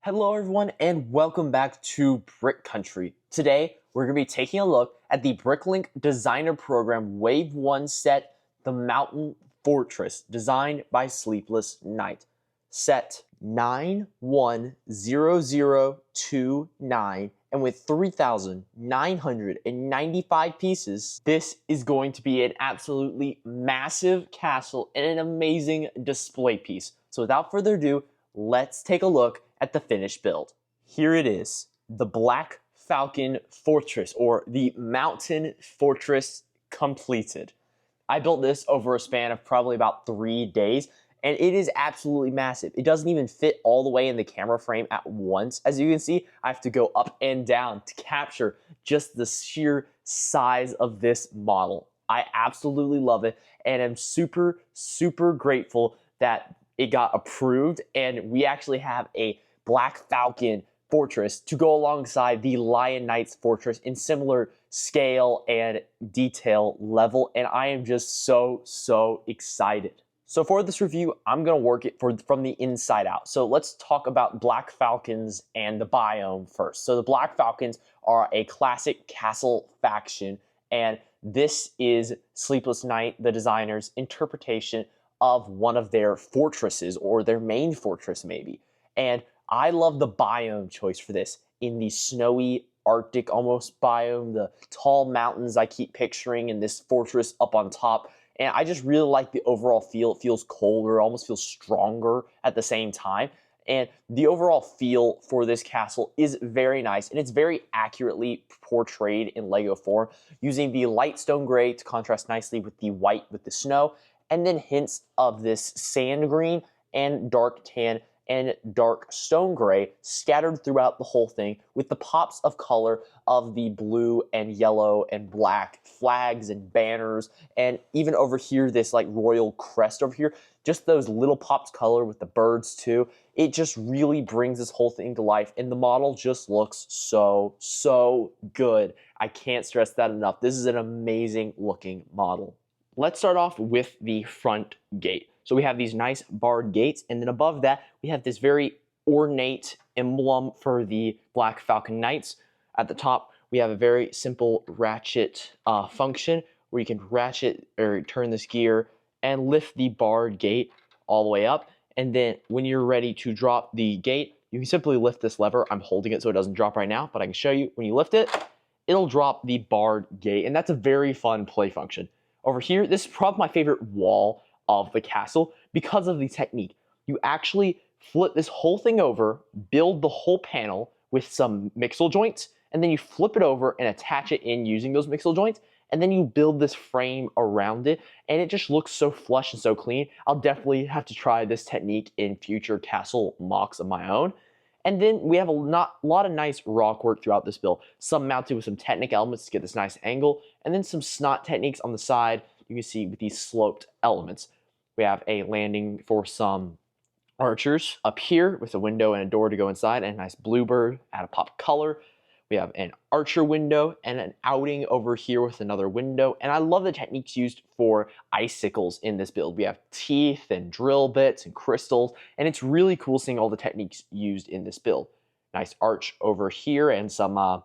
Hello everyone and welcome back to Brick Country. Today we're going to be taking a look at the Bricklink Designer Program Wave 1 set, The Mountain Fortress, designed by Sleepless Night. Set 910029, and with 3,995 pieces, this is going to be an absolutely massive castle and an amazing display piece. So without further ado, let's take a look at the finished build. Here it is, the Black Falcon Fortress, or the Mountain Fortress completed. I built this over a span of probably about 3 days, and it is absolutely massive. It doesn't even fit all the way in the camera frame at once. As you can see, I have to go up and down to capture just the sheer size of this model. I absolutely love it, and I'm super, super grateful that it got approved, and we actually have a Black Falcon Fortress to go alongside the Lion Knights Fortress in similar scale and detail level, and I am just so excited. So for this review, I'm going to work it from the inside out. So let's talk about Black Falcons and the biome first. So the Black Falcons are a classic castle faction, and this is Sleepless Night, the designer's interpretation of one of their fortresses, or their main fortress maybe. And I love the biome choice for this. In the snowy Arctic almost biome, the tall mountains I keep picturing, and this fortress up on top. And I just really like the overall feel. It feels colder, almost feels stronger at the same time. And the overall feel for this castle is very nice, and it's very accurately portrayed in Lego form, using the light stone gray to contrast nicely with the white with the snow, and then hints of this sand green and dark tan and dark stone gray scattered throughout the whole thing, with the pops of color of the blue and yellow and black flags and banners, and even over here, this like royal crest over here, just those little pops color with the birds too. It just really brings this whole thing to life, and the model just looks so good. I can't stress that enough. This is an amazing looking model. Let's start off with the front gate. So we have these nice barred gates, and then above that, we have this very ornate emblem for the Black Falcon Knights. At the top, we have a very simple ratchet function where you can ratchet or turn this gear and lift the barred gate all the way up. And then when you're ready to drop the gate, you can simply lift this lever. I'm holding it so it doesn't drop right now, but I can show you. When you lift it, it'll drop the barred gate, and that's a very fun play function. Over here, this is probably my favorite wall of the castle because of the technique. You actually flip this whole thing over, build the whole panel with some mixel joints, and then you flip it over and attach it in using those mixel joints, and then you build this frame around it, and it just looks so flush and so clean. I'll definitely have to try this technique in future castle mocks of my own. And then we have a lot of nice rock work throughout this build, some mounted with some Technic elements to get this nice angle, and then some snot techniques on the side you can see with these sloped elements. We have a landing for some archers up here with a window and a door to go inside, and a nice bluebird, add a pop of color. We have an archer window and an outing over here with another window. And I love the techniques used for icicles in this build. We have teeth and drill bits and crystals, and it's really cool seeing all the techniques used in this build. Nice arch over here and some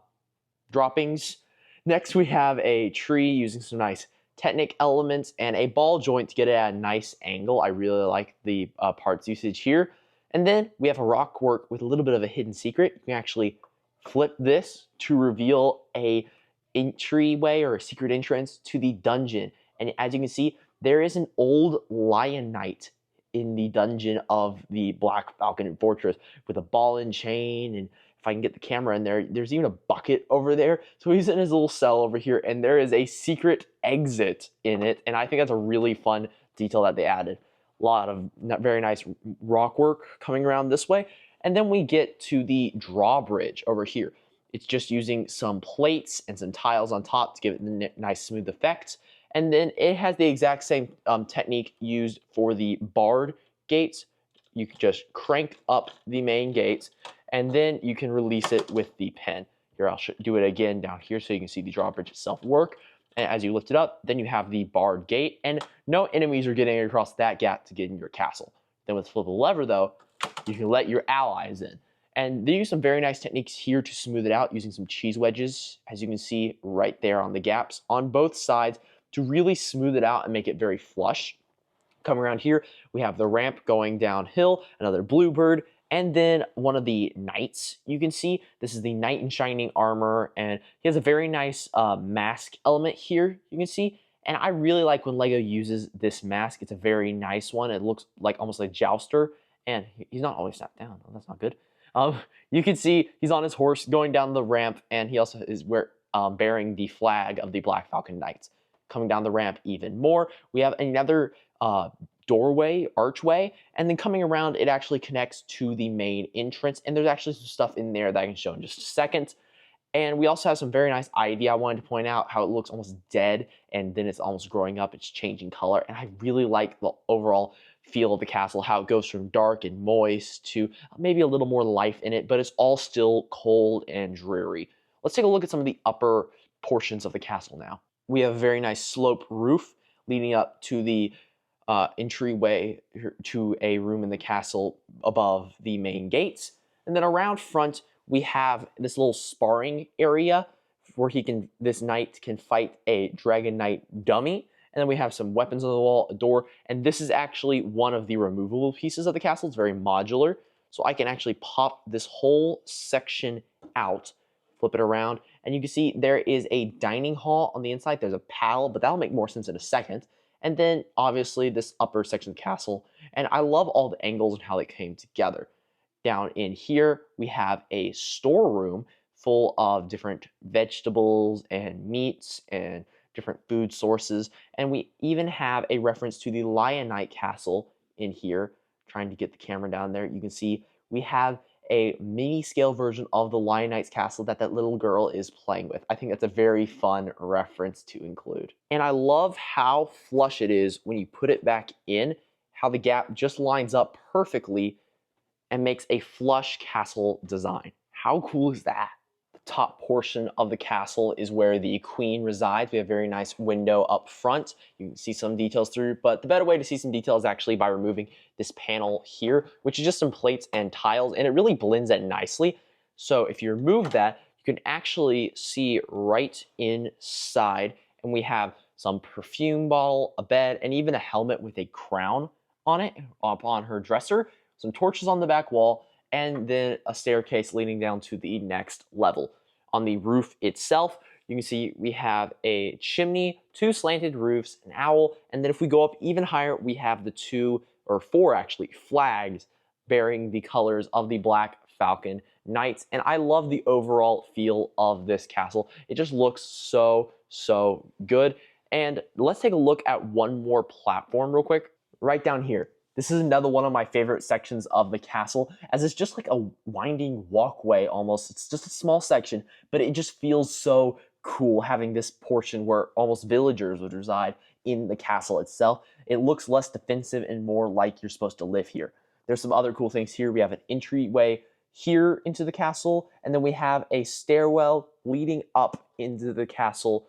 droppings. Next, we have a tree using some nice Technic elements and a ball joint to get it at a nice angle. I really like the parts usage here. And then we have a rock work with a little bit of a hidden secret. You can actually flip this to reveal a entryway or a secret entrance to the dungeon. And as you can see, there is an old Lion Knight in the dungeon of the Black Falcon Fortress with a ball and chain, and if I can get the camera in there, there's even a bucket over there. So he's in his little cell over here, and there is a secret exit in it, and I think that's a really fun detail that they added. A lot of very nice rock work coming around this way. And then we get to the drawbridge over here. It's just using some plates and some tiles on top to give it a nice smooth effect. And then it has the exact same technique used for the barred gates. You can just crank up the main gates, and then you can release it with the pen. Here, I'll do it again down here so you can see the drawbridge itself work. And as you lift it up, then you have the barred gate, and no enemies are getting across that gap to get in your castle. Then with flip a lever though, you can let your allies in. And they use some very nice techniques here to smooth it out using some cheese wedges, as you can see right there on the gaps on both sides, to really smooth it out and make it very flush. Coming around here, we have the ramp going downhill, another bluebird, and then one of the knights. You can see this is the knight in shining armor, and he has a very nice mask element here, you can see. And I really like when Lego uses this mask. It's a very nice one. It looks like almost like Jouster, and he's not always sat down. Oh, that's not good. You can see he's on his horse going down the ramp, and he also is bearing the flag of the Black Falcon Knights. Coming down the ramp even more, we have another doorway, archway, and then coming around, it actually connects to the main entrance, and there's actually some stuff in there that I can show in just a second. And we also have some very nice ivy. I wanted to point out how it looks almost dead, and then it's almost growing up, it's changing color, and I really like the overall feel of the castle, how it goes from dark and moist to maybe a little more life in it, but it's all still cold and dreary. Let's take a look at some of the upper portions of the castle now. We have a very nice slope roof leading up to the entryway to a room in the castle above the main gates. And then around front, we have this little sparring area where this knight can fight a dragon knight dummy. And then we have some weapons on the wall, a door, and this is actually one of the removable pieces of the castle. It's very modular, so I can actually pop this whole section out, flip it around, and you can see there is a dining hall on the inside. There's a paddle, but that'll make more sense in a second. And then obviously this upper section of the castle, and I love all the angles and how they came together. Down in here, we have a storeroom full of different vegetables and meats and different food sources, and we even have a reference to the Lion Knight Castle in here. Trying to get the camera down there, you can see we have a mini scale version of the Lion Knight's castle that little girl is playing with. I think that's a very fun reference to include. And I love how flush it is when you put it back in, how the gap just lines up perfectly and makes a flush castle design. How cool is that? The top portion of the castle is where the queen resides. We have a very nice window up front. You can see some details through, but the better way to see some details is actually by removing this panel here, which is just some plates and tiles, and it really blends it nicely. So if you remove that, you can actually see right inside, and we have some perfume bottle, a bed, and even a helmet with a crown on it, up on her dresser, some torches on the back wall, and then a staircase leading down to the next level. On the roof itself, you can see we have a chimney, two slanted roofs, an owl, and then if we go up even higher, we have the four actually, flags bearing the colors of the Black Falcon Knights. And I love the overall feel of this castle. It just looks so, so good. And let's take a look at one more platform real quick, right down here. This is another one of my favorite sections of the castle, as it's just like a winding walkway almost. It's just a small section, but it just feels so cool having this portion where almost villagers would reside in the castle itself. It looks less defensive and more like you're supposed to live here. There's some other cool things here. We have an entryway here into the castle, and then we have a stairwell leading up into the castle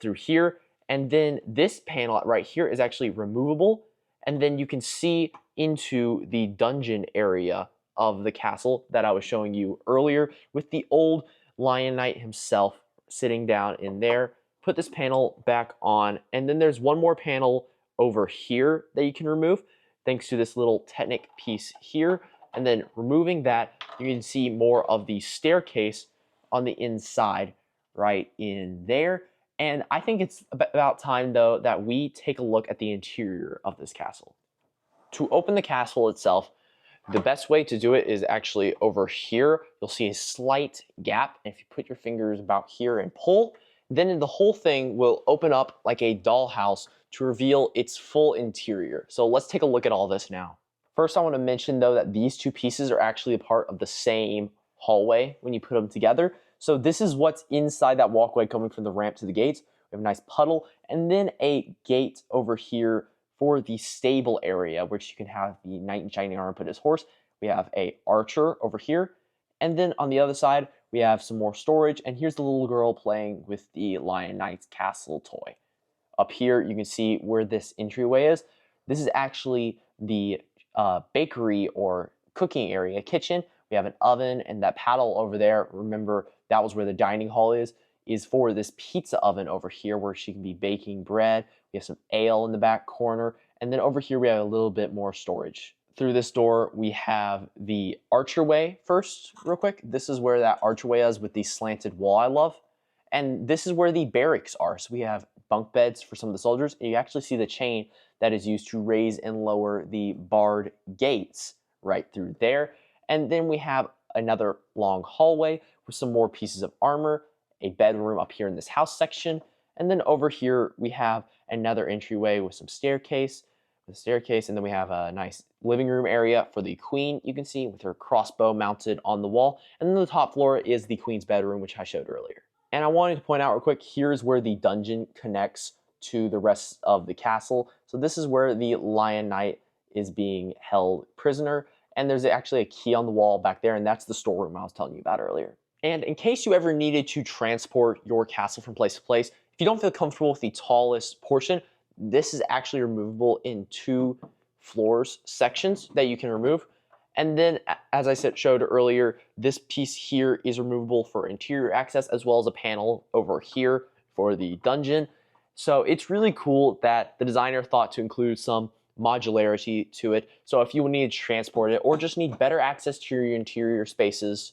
through here. And then this panel right here is actually removable. And then you can see into the dungeon area of the castle that I was showing you earlier with the old Lion Knight himself sitting down in there. Put this panel back on, and then there's one more panel over here that you can remove thanks to this little Technic piece here. And then removing that, you can see more of the staircase on the inside right in there. And I think it's about time, though, that we take a look at the interior of this castle. To open the castle itself, the best way to do it is actually over here. You'll see a slight gap. And if you put your fingers about here and pull, then the whole thing will open up like a dollhouse to reveal its full interior. So let's take a look at all this now. First, I want to mention, though, that these two pieces are actually a part of the same hallway when you put them together. So this is what's inside that walkway coming from the ramp to the gates. We have a nice puddle, and then a gate over here for the stable area, which you can have the knight in shining armor put his horse. We have a archer over here, and then on the other side, we have some more storage, and here's the little girl playing with the Lion Knight's castle toy. Up here, you can see where this entryway is. This is actually the bakery or cooking area, kitchen, We have an oven, and that paddle over there, remember that was where the dining hall is for this pizza oven over here where she can be baking bread. We have some ale in the back corner, and then over here we have a little bit more storage. Through this door, we have the archway first, real quick. This is where that archway is with the slanted wall I love. And this is where the barracks are. So we have bunk beds for some of the soldiers. And you actually see the chain that is used to raise and lower the barred gates right through there. And then we have another long hallway with some more pieces of armor, a bedroom up here in this house section. And then over here, we have another entryway with some staircase, and then we have a nice living room area for the queen, you can see, with her crossbow mounted on the wall. And then the top floor is the queen's bedroom, which I showed earlier. And I wanted to point out real quick, here's where the dungeon connects to the rest of the castle. So this is where the Lion Knight is being held prisoner. And there's actually a key on the wall back there, and that's the storeroom I was telling you about earlier. And in case you ever needed to transport your castle from place to place, if you don't feel comfortable with the tallest portion, this is actually removable in 2 floors sections that you can remove. And then, as I showed earlier, this piece here is removable for interior access, as well as a panel over here for the dungeon. So it's really cool that the designer thought to include some modularity to it. So if you need to transport it or just need better access to your interior spaces,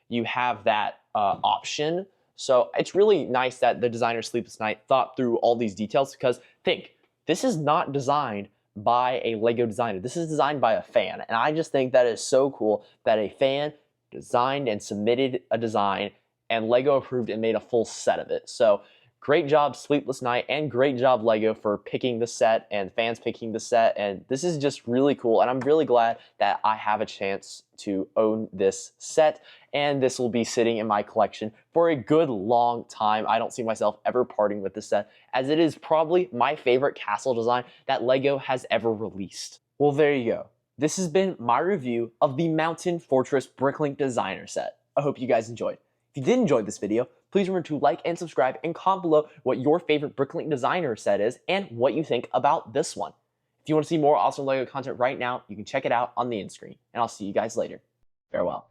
you have that option. So it's really nice that the designer Sleepless Night thought through all these details, because think, this is not designed by a Lego designer. This is designed by a fan. And I just think that is so cool that a fan designed and submitted a design and Lego approved and made a full set of it. So great job Sleepless Night, and great job Lego for picking the set and fans picking the set. And this is just really cool. And I'm really glad that I have a chance to own this set. And this will be sitting in my collection for a good long time. I don't see myself ever parting with this set, as it is probably my favorite castle design that Lego has ever released. Well, there you go. This has been my review of the Mountain Fortress Bricklink designer set. I hope you guys enjoyed. If you did enjoy this video, please remember to like and subscribe and comment below what your favorite Bricklink designer set is and what you think about this one. If you want to see more awesome Lego content right now, you can check it out on the end screen. And I'll see you guys later. Farewell.